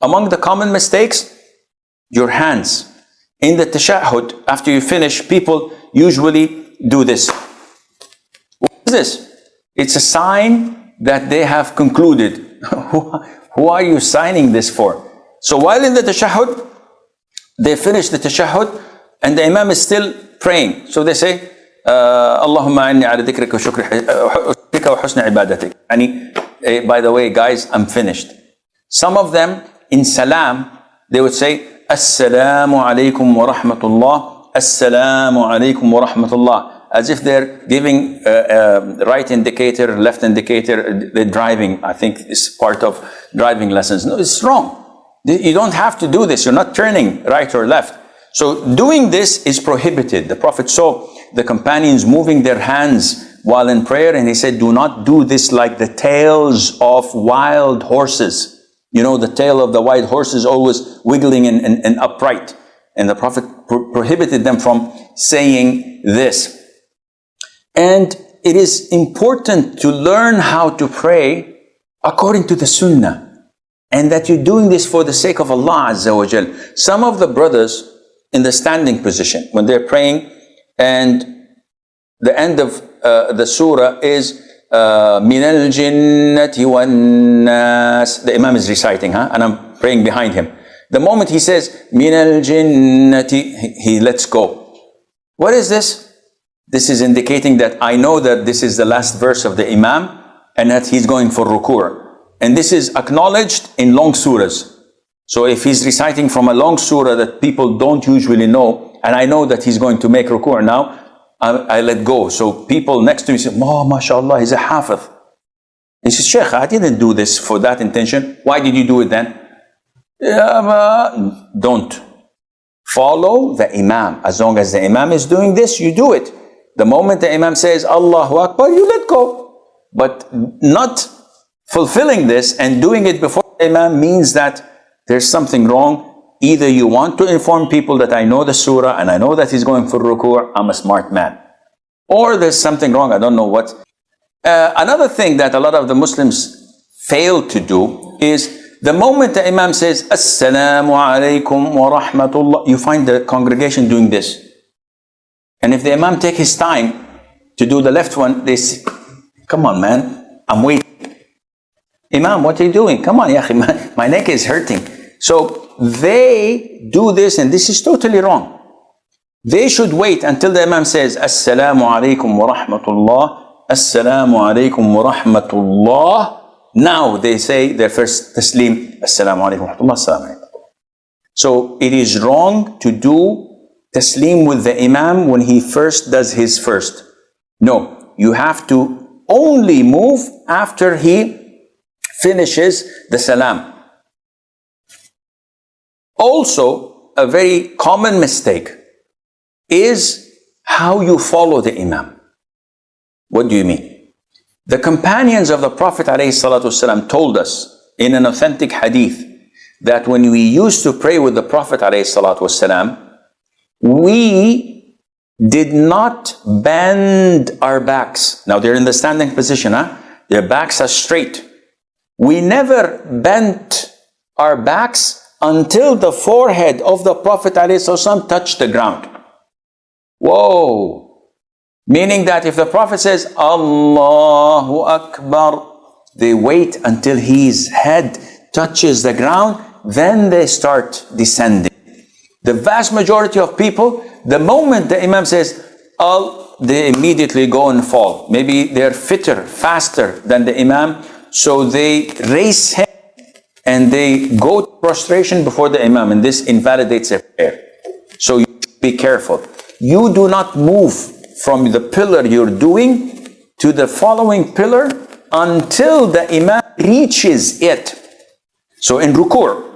Among the common mistakes, your hands. In the tashahhud, after you finish, people usually do this. What is this? It's a sign that they have concluded. Who are you signing this for? So while in the tashahhud, they finish the tashahhud and the imam is still praying. So they say, Allahumma inni ala dhikrika wa husni ibadatik. By the way, guys, I'm finished. Some of them in salam, they would say, Assalamu alaikum wa rahmatullah, Assalamu alaikum wa rahmatullah, as if they're giving right indicator, left indicator, they're driving. I think it's part of driving lessons. No, it's wrong. You don't have to do this. You're not turning right or left. So doing this is prohibited. The Prophet saw the companions moving their hands while in prayer, and he said, do not do this like the tails of wild horses. You know, the tail of the wild horse is always wiggling and upright. And the Prophet prohibited them from saying this. And it is important to learn how to pray according to the Sunnah. And that you're doing this for the sake of Allah Azza wa Jal. Some of the brothers in the standing position, when they're praying, and the end of the surah is Min al-jinnati wan-nas. The Imam is reciting, and I'm praying behind him. The moment he says Min al-jinnati, he lets go. What is this? This is indicating that I know that this is the last verse of the Imam and that he's going for ruku'. And this is acknowledged in long surahs. So if he's reciting from a long surah that people don't usually know, and I know that he's going to make ruku' now, I let go. So people next to me say, oh, mashallah, he's a hafiz. He says, Sheikh, I didn't do this for that intention. Why did you do it then? Don't. Follow the Imam. As long as the Imam is doing this, you do it. The moment the Imam says, Allahu Akbar, you let go. But not fulfilling this and doing it before the Imam means that there's something wrong. Either you want to inform people that I know the surah and I know that he's going for ruku', I'm a smart man. Or there's something wrong, I don't know what. Another thing that a lot of the Muslims fail to do is the moment the Imam says, Assalamu alaikum wa rahmatullah, you find the congregation doing this. And if the Imam take his time to do the left one, they say, come on man, I'm waiting. Imam, what are you doing? Come on, yahi, my neck is hurting. So they do this, and this is totally wrong. They should wait until the Imam says, Assalamu alaikum wa rahmatullah, Assalamu alaikum wa rahmatullah. Now they say their first tasleem, Assalamu alaikum wa rahmatullah, Assalamu alaikum. So it is wrong to do tasleem with the Imam when he first does his first. No, you have to only move after he finishes the salam. Also, a very common mistake is how you follow the Imam. What do you mean? The companions of the Prophet ﷺ told us in an authentic hadith that when we used to pray with the Prophet ﷺ, we did not bend our backs. Now they're in the standing position, their backs are straight. We never bent our backs until the forehead of the Prophet ﷺ touched the ground. Whoa! Meaning that if the Prophet says, Allahu Akbar, they wait until his head touches the ground, then they start descending. The vast majority of people, the moment the Imam says, they immediately go and fall. Maybe they're fitter, faster than the Imam, so they raise him and they go to prostration before the Imam, and this invalidates their prayer. So you be careful. You do not move from the pillar you're doing to the following pillar until the Imam reaches it. So in ruku',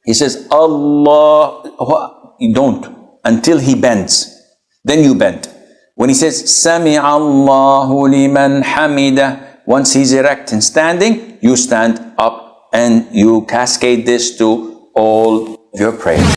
he says, Allah, you don't, until he bends. Then you bend. When he says, Sami Allahu liman hamida, once he's erect and standing, you stand up and you cascade this to all your prayers.